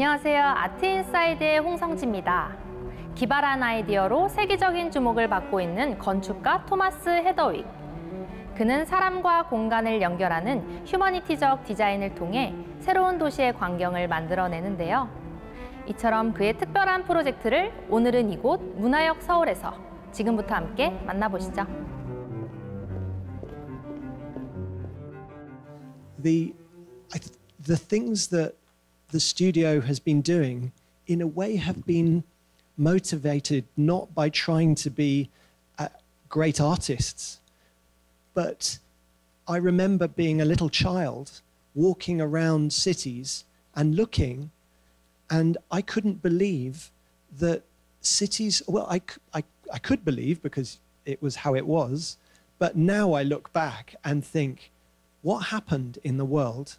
안녕하세요. 아트인사이드의 홍성지입니다. 기발한 아이디어로 세계적인 주목을 받고 있는 건축가 토마스 헤더윅. 그는 사람과 공간을 연결하는 휴머니티적 디자인을 통해 새로운 도시의 광경을 만들어내는데요. 이처럼 그의 특별한 프로젝트를 오늘은 이곳 문화역 서울에서 지금부터 함께 만나보시죠. The things that the studio has been doing, in a way, have been motivated not by trying to be great artists, but I remember being a little child walking around cities and looking, and I couldn't believe that cities, well, I could believe because it was how it was, but now I look back and think, what happened in the world?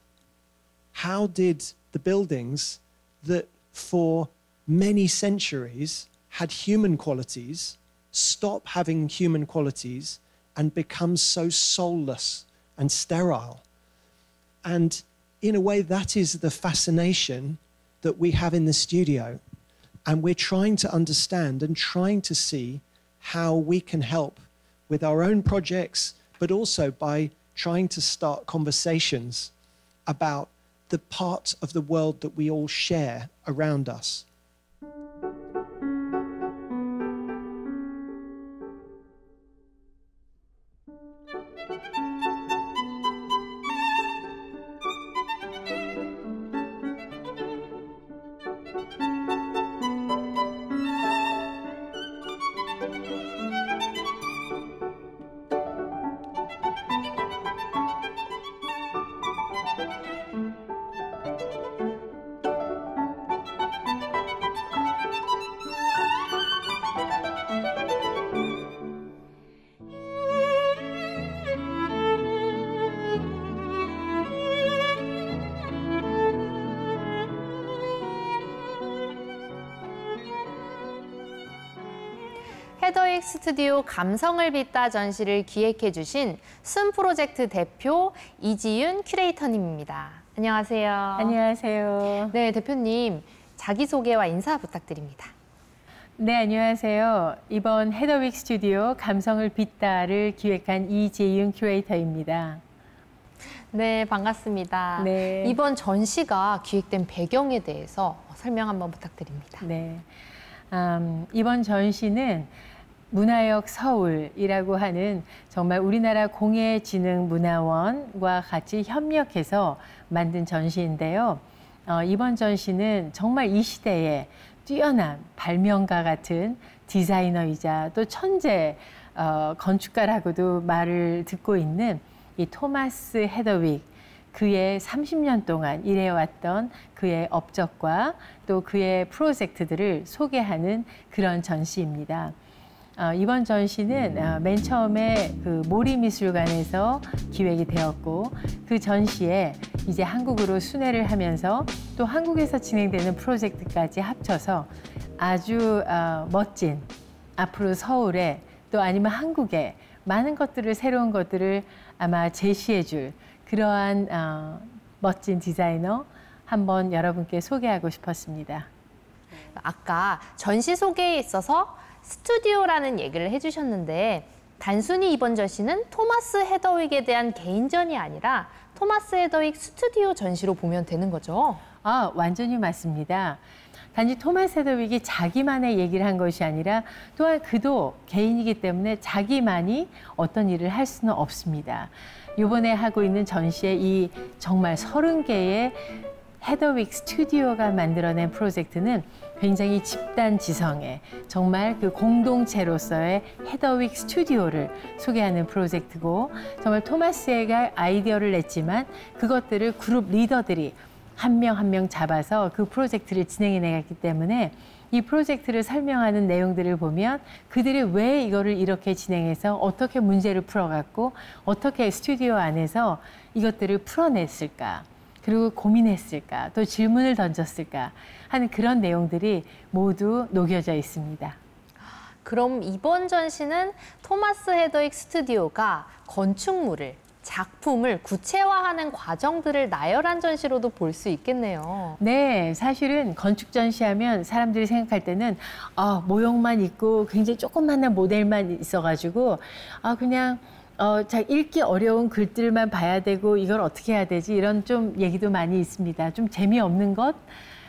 How did the buildings that for many centuries had human qualities stop having human qualities and become so soulless and sterile? And in a way, that is the fascination that we have in the studio. And we're trying to understand and trying to see how we can help with our own projects, but also by trying to start conversations about the part of the world that we all share around us. 헤더윅 스튜디오 감성을 빚다 전시를 기획해 주신 순 프로젝트 대표 이지윤 큐레이터님입니다. 안녕하세요. 안녕하세요. 네, 대표님 자기소개와 인사 부탁드립니다. 네, 안녕하세요. 이번 헤더윅 스튜디오 감성을 빚다를 기획한 이지윤 큐레이터입니다. 네, 반갑습니다. 네. 이번 전시가 기획된 배경에 대해서 설명 한번 부탁드립니다. 네, 이번 전시는 문화역 서울이라고 하는 정말 우리나라 공예진흥문화원과 같이 협력해서 만든 전시인데요. 이번 전시는 정말 이 시대에 뛰어난 발명가 같은 디자이너이자 또 천재 건축가라고도 말을 듣고 있는 이 토마스 헤더윅, 그의 30년 동안 일해왔던 그의 업적과 또 그의 프로젝트들을 소개하는 그런 전시입니다. 이번 전시는 맨 처음에 그 모리미술관에서 기획이 되었고, 그 전시에 이제 한국으로 순회를 하면서 또 한국에서 진행되는 프로젝트까지 합쳐서 아주 멋진, 앞으로 서울에 또 아니면 한국에 많은 것들을, 새로운 것들을 아마 제시해줄 그러한 멋진 디자이너 한번 여러분께 소개하고 싶었습니다. 아까 전시 소개에 있어서 스튜디오라는 얘기를 해주셨는데, 단순히 이번 전시는 토마스 헤더윅에 대한 개인전이 아니라 토마스 헤더윅 스튜디오 전시로 보면 되는 거죠? 완전히 맞습니다. 단지 토마스 헤더윅이 자기만의 얘기를 한 것이 아니라 또한 그도 개인이기 때문에 자기만이 어떤 일을 할 수는 없습니다. 이번에 하고 있는 전시에 이 정말 30개의 헤더윅 스튜디오가 만들어낸 프로젝트는 굉장히 집단 지성의 정말 그 공동체로서의 헤더윅 스튜디오를 소개하는 프로젝트고, 정말 토마스가 아이디어를 냈지만 그것들을 그룹 리더들이 한 명 한 명 잡아서 그 프로젝트를 진행해 나갔기 때문에 이 프로젝트를 설명하는 내용들을 보면 그들이 왜 이거를 이렇게 진행해서 어떻게 문제를 풀어갔고 어떻게 스튜디오 안에서 이것들을 풀어냈을까, 그리고 고민했을까, 또 질문을 던졌을까 하는 그런 내용들이 모두 녹여져 있습니다. 그럼 이번 전시는 토마스 헤더윅 스튜디오가 건축물을 작품을 구체화하는 과정들을 나열한 전시로도 볼 수 있겠네요. 네, 사실은 건축 전시하면 사람들이 생각할 때는 모형만 있고 굉장히 조그만한 모델만 있어가지고 그냥 읽기 어려운 글들만 봐야 되고 이걸 어떻게 해야 되지 이런 좀 얘기도 많이 있습니다. 좀 재미없는 것.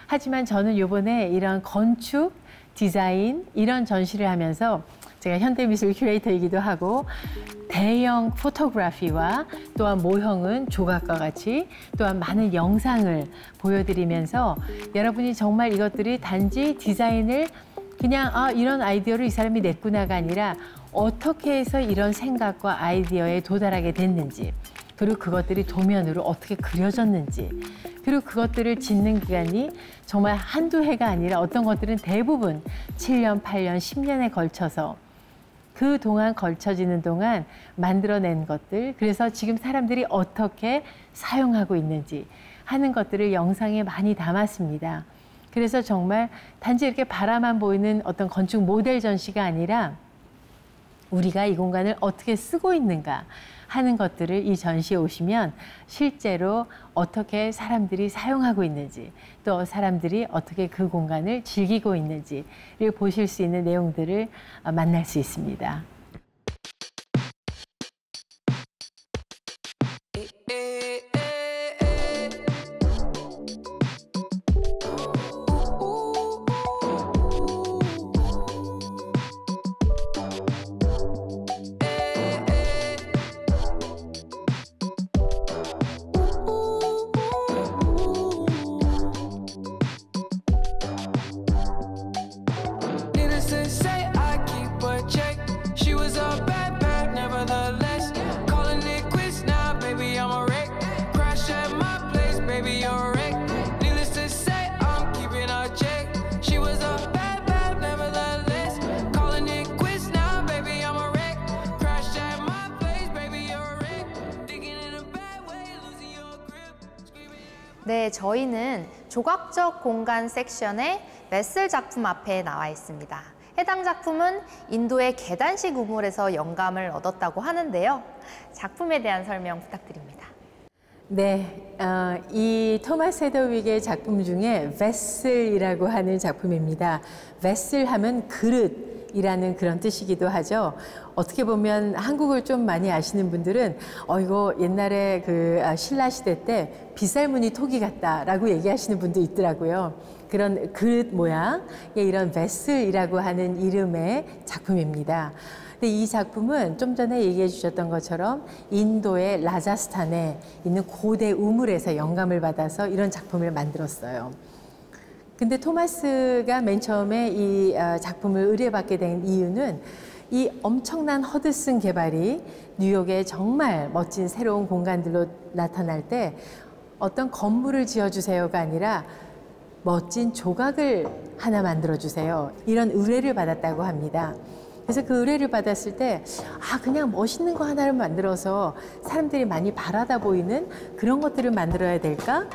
하지만 저는 이번에 이런 건축, 디자인 이런 전시를 하면서 제가 현대미술 큐레이터이기도 하고 대형 포토그래피와 또한 모형은 조각과 같이 또한 많은 영상을 보여드리면서 여러분이 정말 이것들이 단지 디자인을 그냥 이런 아이디어를 이 사람이 냈구나가 아니라 어떻게 해서 이런 생각과 아이디어에 도달하게 됐는지 그리고 그것들이 도면으로 어떻게 그려졌는지 그리고 그것들을 짓는 기간이 정말 한두 해가 아니라 어떤 것들은 대부분 7년, 8년, 10년에 걸쳐서 그동안 걸쳐지는 동안 만들어낸 것들 그래서 지금 사람들이 어떻게 사용하고 있는지 하는 것들을 영상에 많이 담았습니다. 그래서 정말 단지 이렇게 바라만 보이는 어떤 건축 모델 전시가 아니라 우리가 이 공간을 어떻게 쓰고 있는가 하는 것들을 이 전시에 오시면 실제로 어떻게 사람들이 사용하고 있는지 또 사람들이 어떻게 그 공간을 즐기고 있는지를 보실 수 있는 내용들을 만날 수 있습니다. 네, 저희는 조각적 공간 섹션의 메슬 작품 앞에 나와 있습니다. 해당 작품은 인도의 계단식 우물에서 영감을 얻었다고 하는데요. 작품에 대한 설명 부탁드립니다. 네, 이 토마스 헤더윅의 작품 중에 베슬이라고 하는 작품입니다. 베슬 하면 그릇이라는 그런 뜻이기도 하죠. 어떻게 보면 한국을 좀 많이 아시는 분들은 이거 옛날에 그 신라 시대 때 빗살무늬 토기 같다라고 얘기하시는 분도 있더라고요. 그런 그릇 모양의 이런 베슬이라고 하는 이름의 작품입니다. 근데 이 작품은 좀 전에 얘기해 주셨던 것처럼 인도의 라자스탄에 있는 고대 우물에서 영감을 받아서 이런 작품을 만들었어요. 근데 토마스가 맨 처음에 이 작품을 의뢰받게 된 이유는 이 엄청난 허드슨 개발이 뉴욕의 정말 멋진 새로운 공간들로 나타날 때 어떤 건물을 지어주세요가 아니라 멋진 조각을 하나 만들어주세요. 이런 의뢰를 받았다고 합니다. 그래서 그 의뢰를 받았을 때 그냥 멋있는 거 하나를 만들어서 사람들이 많이 바라다 보이는 그런 것들을 만들어야 될까?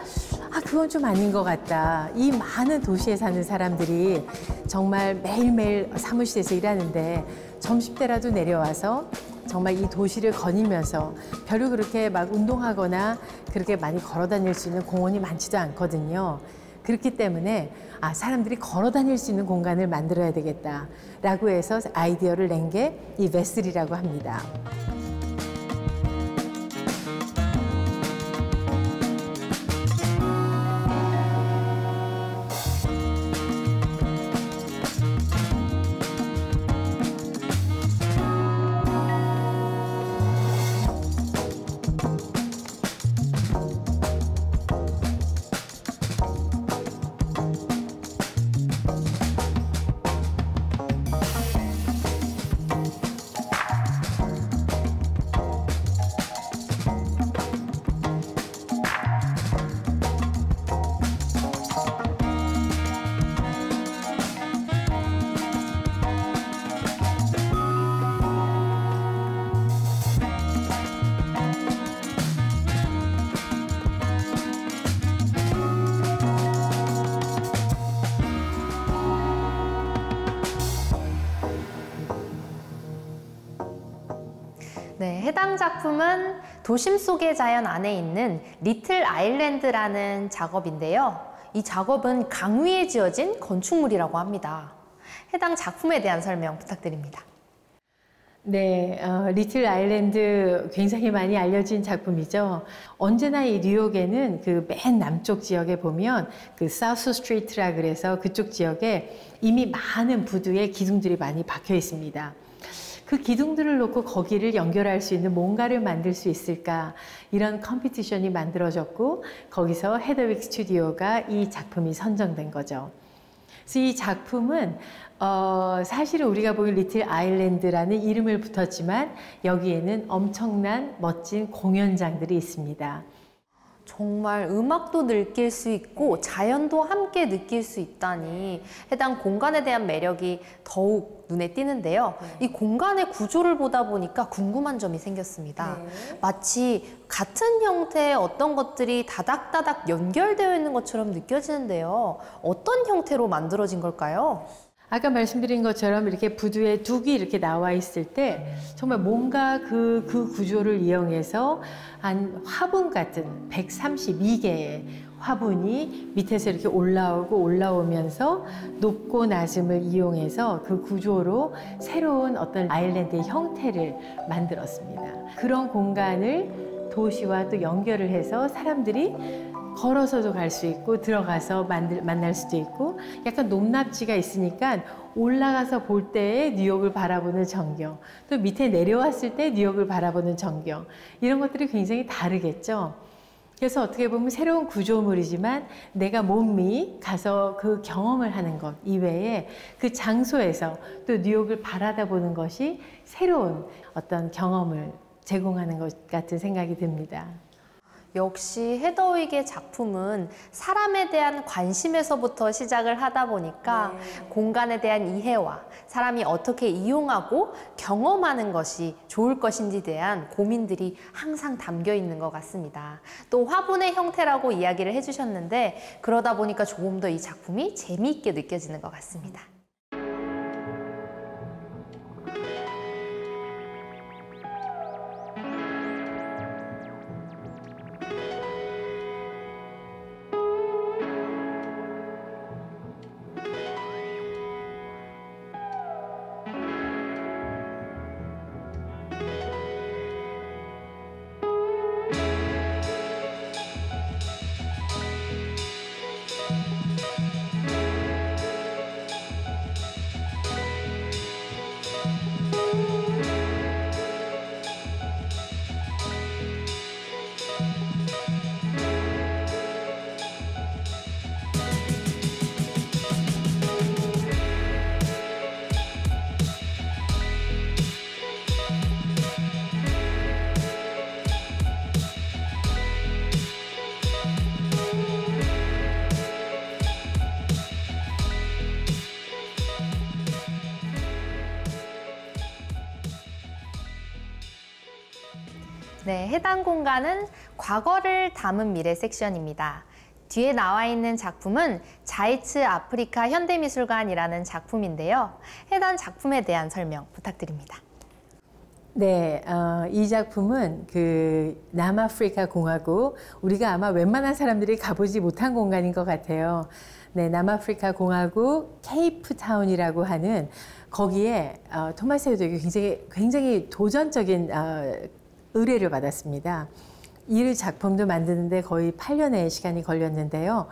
그건 좀 아닌 것 같다. 이 많은 도시에 사는 사람들이 정말 매일매일 사무실에서 일하는데 점심때라도 내려와서 정말 이 도시를 거닐면서 별로 그렇게 막 운동하거나 그렇게 많이 걸어 다닐 수 있는 공원이 많지도 않거든요. 그렇기 때문에 사람들이 걸어 다닐 수 있는 공간을 만들어야 되겠다라고 해서 아이디어를 낸 게 이 베슬이라고 합니다. 네, 해당 작품은 도심 속의 자연 안에 있는 리틀 아일랜드라는 작업인데요. 이 작업은 강 위에 지어진 건축물이라고 합니다. 해당 작품에 대한 설명 부탁드립니다. 네, 리틀 아일랜드 굉장히 많이 알려진 작품이죠. 언제나 이 뉴욕에는 그 맨 남쪽 지역에 보면 그 사우스 스트리트라 그래서 그쪽 지역에 이미 많은 부두에 기둥들이 많이 박혀 있습니다. 그 기둥들을 놓고 거기를 연결할 수 있는 뭔가를 만들 수 있을까, 이런 컴피티션이 만들어졌고 거기서 헤더윅 스튜디오가 이 작품이 선정된 거죠. 그래서 이 작품은 사실은 우리가 보기 리틀 아일랜드라는 이름을 붙였지만 여기에는 엄청난 멋진 공연장들이 있습니다. 정말 음악도 느낄 수 있고 자연도 함께 느낄 수 있다니 해당 공간에 대한 매력이 더욱 눈에 띄는데요. 이 공간의 구조를 보다 보니까 궁금한 점이 생겼습니다. 마치 같은 형태의 어떤 것들이 다닥다닥 연결되어 있는 것처럼 느껴지는데요. 어떤 형태로 만들어진 걸까요? 아까 말씀드린 것처럼 이렇게 부두에 둑이 이렇게 나와 있을 때 정말 뭔가 그 구조를 이용해서 한 화분 같은 132개의 화분이 밑에서 이렇게 올라오면서 높고 낮음을 이용해서 그 구조로 새로운 어떤 아일랜드의 형태를 만들었습니다. 그런 공간을 도시와 또 연결을 해서 사람들이 걸어서도 갈 수 있고 들어가서 만날 수도 있고, 약간 높낮이가 있으니까 올라가서 볼 때의 뉴욕을 바라보는 전경, 또 밑에 내려왔을 때 뉴욕을 바라보는 전경, 이런 것들이 굉장히 다르겠죠. 그래서 어떻게 보면 새로운 구조물이지만 내가 몸이 가서 그 경험을 하는 것 이외에 그 장소에서 또 뉴욕을 바라다보는 것이 새로운 어떤 경험을 제공하는 것 같은 생각이 듭니다. 역시 헤더윅의 작품은 사람에 대한 관심에서부터 시작을 하다 보니까 공간에 대한 이해와 사람이 어떻게 이용하고 경험하는 것이 좋을 것인지에 대한 고민들이 항상 담겨 있는 것 같습니다. 또 화분의 형태라고 이야기를 해주셨는데 그러다 보니까 조금 더 이 작품이 재미있게 느껴지는 것 같습니다. 네, 해당 공간은 과거를 담은 미래 섹션입니다. 뒤에 나와 있는 작품은 자이츠 아프리카 현대미술관이라는 작품인데요. 해당 작품에 대한 설명 부탁드립니다. 네, 이 작품은 그 남아프리카 공화국, 우리가 아마 웬만한 사람들이 가보지 못한 공간인 것 같아요. 네, 남아프리카 공화국 케이프타운이라고 하는 거기에 토마스 헤더윅이 굉장히 도전적인 의뢰를 받았습니다. 이 작품도 만드는데 거의 8년의 시간이 걸렸는데요.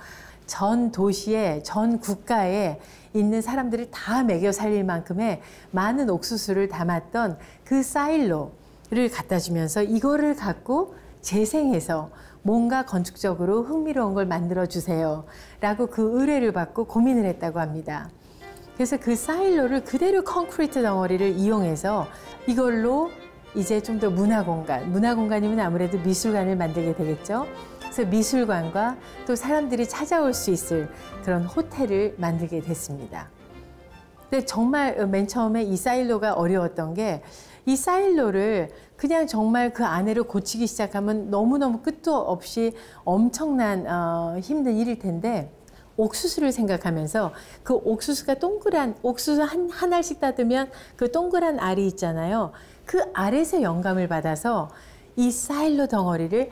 전 도시에, 전 국가에 있는 사람들을 다 먹여 살릴 만큼의 많은 옥수수를 담았던 그 사일로를 갖다 주면서 이거를 갖고 재생해서 뭔가 건축적으로 흥미로운 걸 만들어 주세요 라고 그 의뢰를 받고 고민을 했다고 합니다. 그래서 그 사일로를 그대로 콘크리트 덩어리를 이용해서 이걸로 이제 좀 더 문화공간이면 아무래도 미술관을 만들게 되겠죠. 그래서 미술관과 또 사람들이 찾아올 수 있을 그런 호텔을 만들게 됐습니다. 근데 정말 맨 처음에 이 사일로가 어려웠던 게, 이 사일로를 그냥 정말 그 안에를 고치기 시작하면 너무너무 끝도 없이 엄청난 힘든 일일 텐데, 옥수수를 생각하면서 그 옥수수가 동그란 옥수수 한 알씩 따두면 그 동그란 알이 있잖아요. 그 알에서 영감을 받아서 이 사일로 덩어리를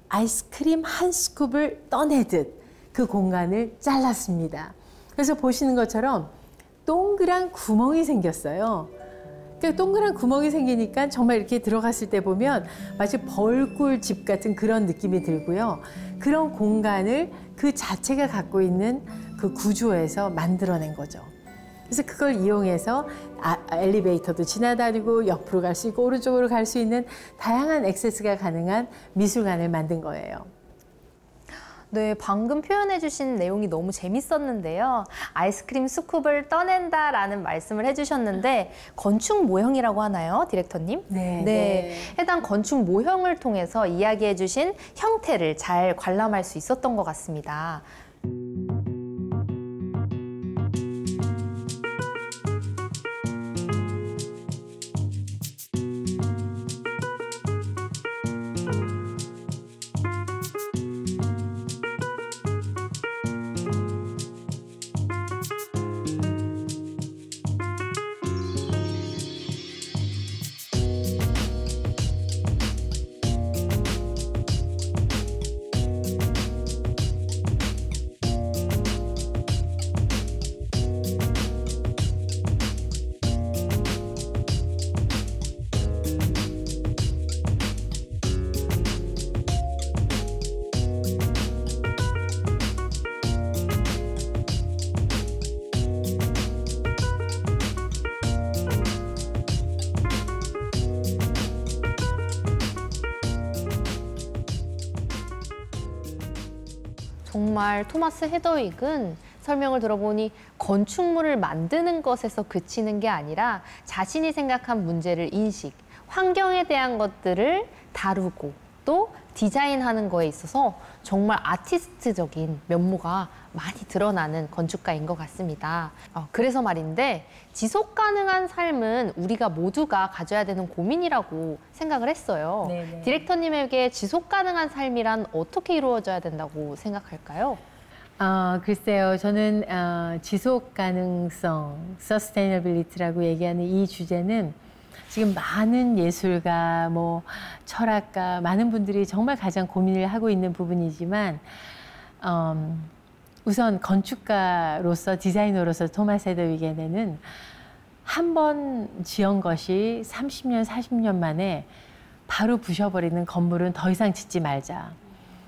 아이스크림 한 스쿱을 떠내듯 그 공간을 잘랐습니다. 그래서 보시는 것처럼 동그란 구멍이 생겼어요. 그러니까 동그란 구멍이 생기니까 정말 이렇게 들어갔을 때 보면 마치 벌꿀집 같은 그런 느낌이 들고요. 그런 공간을 그 자체가 갖고 있는 그 구조에서 만들어낸 거죠. 그래서 그걸 이용해서 엘리베이터도 지나다니고 옆으로 갈 수 있고 오른쪽으로 갈 수 있는 다양한 액세스가 가능한 미술관을 만든 거예요. 네, 방금 표현해주신 내용이 너무 재밌었는데요. 아이스크림 스쿱을 떠낸다라는 말씀을 해주셨는데 건축 모형이라고 하나요, 디렉터님? 네. 해당 건축 모형을 통해서 이야기해주신 형태를 잘 관람할 수 있었던 것 같습니다. 정말 토마스 헤더윅은 설명을 들어보니 건축물을 만드는 것에서 그치는 게 아니라 자신이 생각한 문제를 인식, 환경에 대한 것들을 다루고 또 디자인하는 거에 있어서 정말 아티스트적인 면모가 많이 드러나는 건축가인 것 같습니다. 그래서 말인데 지속 가능한 삶은 우리가 모두가 가져야 되는 고민이라고 생각을 했어요. 네네. 디렉터님에게 지속 가능한 삶이란 어떻게 이루어져야 된다고 생각할까요? 글쎄요. 저는 지속 가능성, sustainability라고 얘기하는 이 주제는 지금 많은 예술가, 철학가, 많은 분들이 정말 가장 고민을 하고 있는 부분이지만 우선 건축가로서, 디자이너로서 토마스 헤더윅에게는 한 번 지은 것이 30년, 40년 만에 바로 부셔버리는 건물은 더 이상 짓지 말자.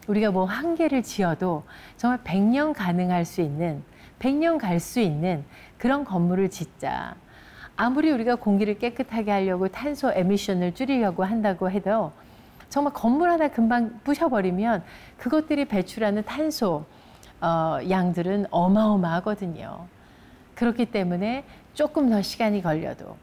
우리가 한 개를 지어도 정말 100년 가능할 수 있는, 100년 갈 수 있는 그런 건물을 짓자. 아무리 우리가 공기를 깨끗하게 하려고 탄소 에미션을 줄이려고 한다고 해도 정말 건물 하나 금방 부셔버리면 그것들이 배출하는 탄소 양들은 어마어마하거든요. 그렇기 때문에 조금 더 시간이 걸려도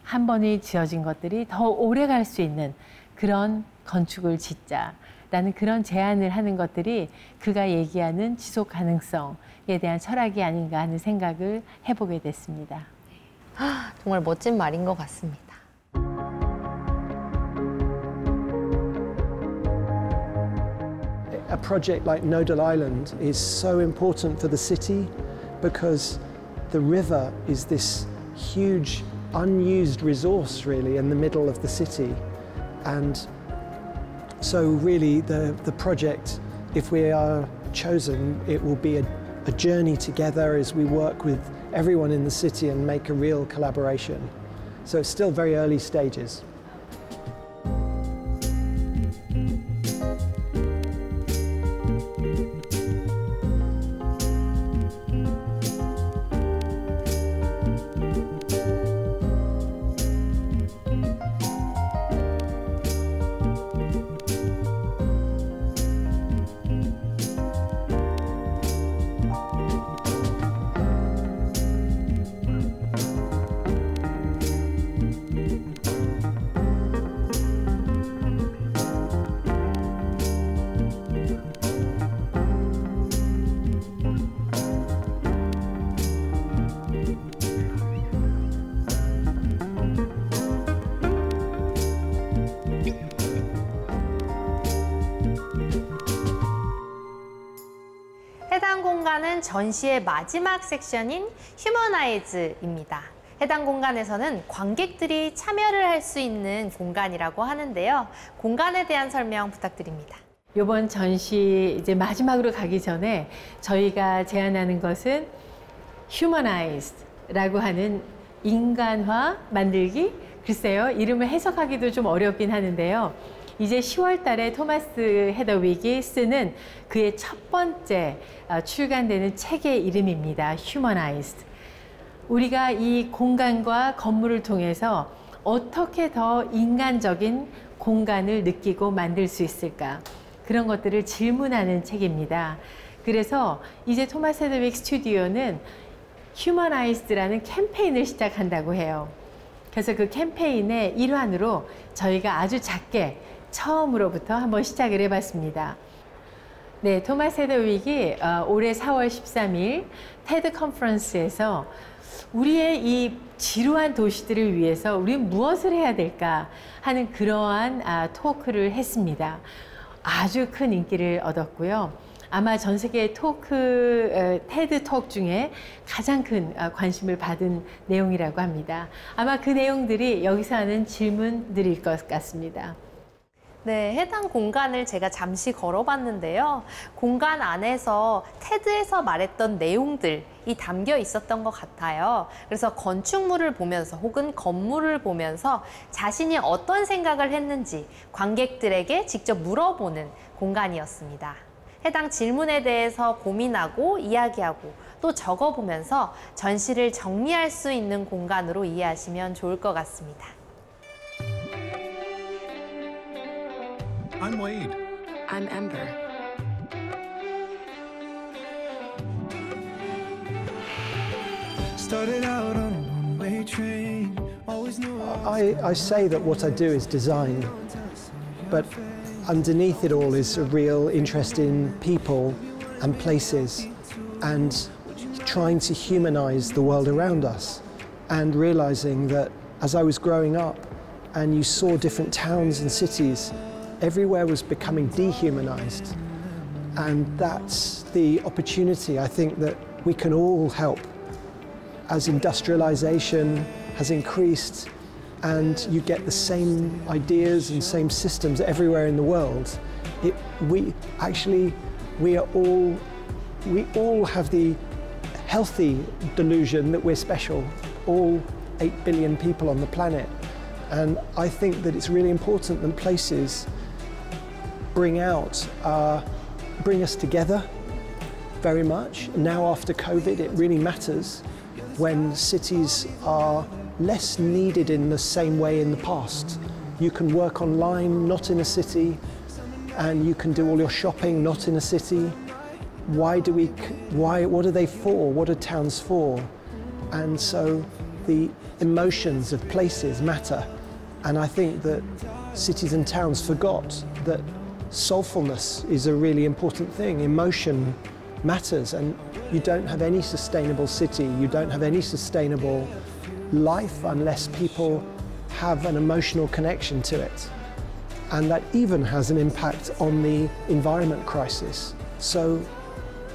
한 번에 지어진 것들이 더 오래 갈 수 있는 그런 건축을 짓자라는 그런 제안을 하는 것들이 그가 얘기하는 지속 가능성에 대한 철학이 아닌가 하는 생각을 해보게 됐습니다. 정말 멋진 말인 것 같습니다. A project like Nodal Island is so important for the city because the river is this huge unused resource really in the middle of the city. And so really the project, if we are chosen, it will be a journey together as we work with everyone in the city and make a real collaboration. So it's still very early stages. 공간은 전시의 마지막 섹션인 휴머나이즈입니다. 해당 공간에서는 관객들이 참여를 할 수 있는 공간이라고 하는데요. 공간에 대한 설명 부탁드립니다. 이번 전시 이제 마지막으로 가기 전에 저희가 제안하는 것은 Humanized라고 하는 인간화 만들기. 글쎄요, 이름을 해석하기도 좀 어렵긴 하는데요. 이제 10월 달에 토마스 헤더윅이 쓰는 그의 첫 번째 출간되는 책의 이름입니다. Humanized. 우리가 이 공간과 건물을 통해서 어떻게 더 인간적인 공간을 느끼고 만들 수 있을까? 그런 것들을 질문하는 책입니다. 그래서 이제 토마스 헤더윅 스튜디오는 Humanized라는 캠페인을 시작한다고 해요. 그래서 그 캠페인의 일환으로 저희가 아주 작게 처음으로부터 한번 시작을 해봤습니다. 네, 토마스 헤더윅이 올해 4월 13일 테드 컨퍼런스에서 우리의 이 지루한 도시들을 위해서 우리는 무엇을 해야 될까 하는 그러한 토크를 했습니다. 아주 큰 인기를 얻었고요. 아마 전 세계 테드 톡 중에 가장 큰 관심을 받은 내용이라고 합니다. 아마 그 내용들이 여기서 하는 질문들일 것 같습니다. 네, 해당 공간을 제가 잠시 걸어봤는데요. 공간 안에서 테드에서 말했던 내용들이 담겨 있었던 것 같아요. 그래서 건축물을 보면서 혹은 건물을 보면서 자신이 어떤 생각을 했는지 관객들에게 직접 물어보는 공간이었습니다. 해당 질문에 대해서 고민하고 이야기하고 또 적어보면서 전시를 정리할 수 있는 공간으로 이해하시면 좋을 것 같습니다. I'm Wade. I'm Ember. Started out on a one-way train. Always knew I say that what I do is design, but underneath it all is a real interest in people and places and trying to humanize the world around us and realizing that as I was growing up and you saw different towns and cities, everywhere was becoming dehumanized. And that's the opportunity I think that we can all help as industrialization has increased and you get the same ideas and same systems everywhere in the world. We all have the healthy delusion that we're special, all 8 billion people on the planet. And I think that it's really important that places bring us together very much. Now after COVID, it really matters when cities are less needed in the same way in the past. You can work online, not in a city, and you can do all your shopping, not in a city. What are they for? What are towns for? And so the emotions of places matter. And I think that cities and towns forgot that soulfulness is a really important thing. Emotion matters, and you don't have any sustainable city, you don't have any sustainable life unless people have an emotional connection to it. And that even has an impact on the environment crisis. So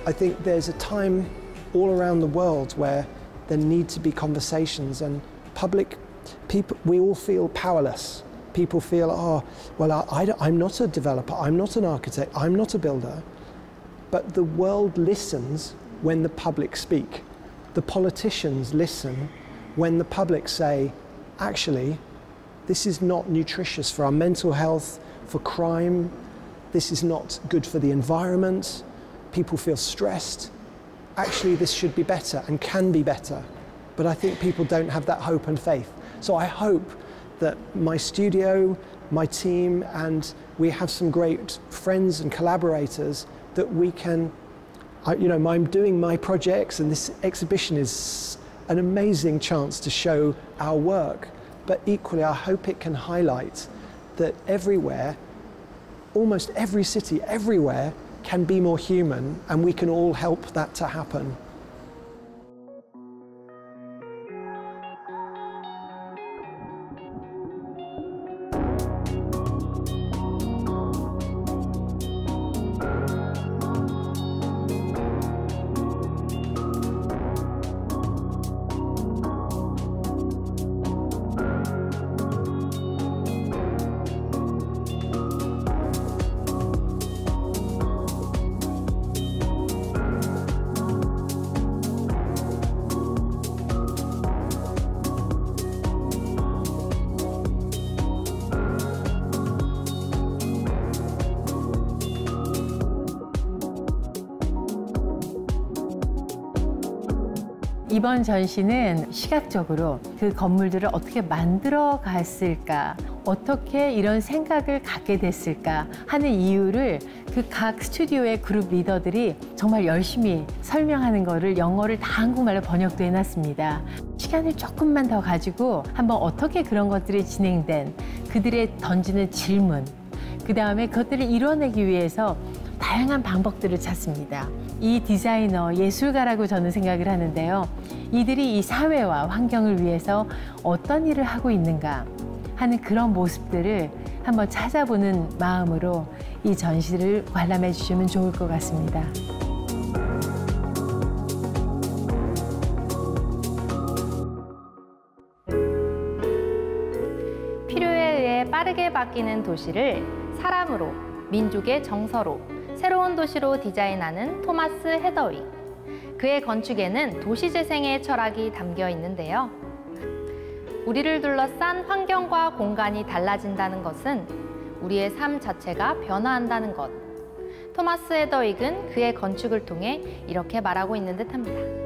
I think there's a time all around the world where there need to be conversations and people, we all feel powerless. People feel, oh, well, I'm not a developer, I'm not an architect, I'm not a builder. But the world listens when the public speak. The politicians listen when the public say, actually, this is not nutritious for our mental health, for crime, this is not good for the environment, people feel stressed. Actually, this should be better and can be better. But I think people don't have that hope and faith. So I hope that my studio, my team, and we have some great friends and collaborators that we can, I'm doing my projects, and this exhibition is an amazing chance to show our work. But equally, I hope it can highlight that everywhere, almost every city, everywhere, can be more human, and we can all help that to happen. 이번 전시는 시각적으로 그 건물들을 어떻게 만들어 갔을까, 어떻게 이런 생각을 갖게 됐을까 하는 이유를 그 각 스튜디오의 그룹 리더들이 정말 열심히 설명하는 거를 영어를 다 한국말로 번역도 해놨습니다. 시간을 조금만 더 가지고 한번 어떻게 그런 것들이 진행된, 그들의 던지는 질문, 그 다음에 그것들을 이뤄내기 위해서 다양한 방법들을 찾습니다. 이 디자이너, 예술가라고 저는 생각을 하는데요. 이들이 이 사회와 환경을 위해서 어떤 일을 하고 있는가 하는 그런 모습들을 한번 찾아보는 마음으로 이 전시를 관람해 주시면 좋을 것 같습니다. 필요에 의해 빠르게 바뀌는 도시를 사람으로, 민족의 정서로, 새로운 도시로 디자인하는 토마스 헤더윅. 그의 건축에는 도시재생의 철학이 담겨 있는데요. 우리를 둘러싼 환경과 공간이 달라진다는 것은 우리의 삶 자체가 변화한다는 것. 토마스 헤더윅은 그의 건축을 통해 이렇게 말하고 있는 듯합니다.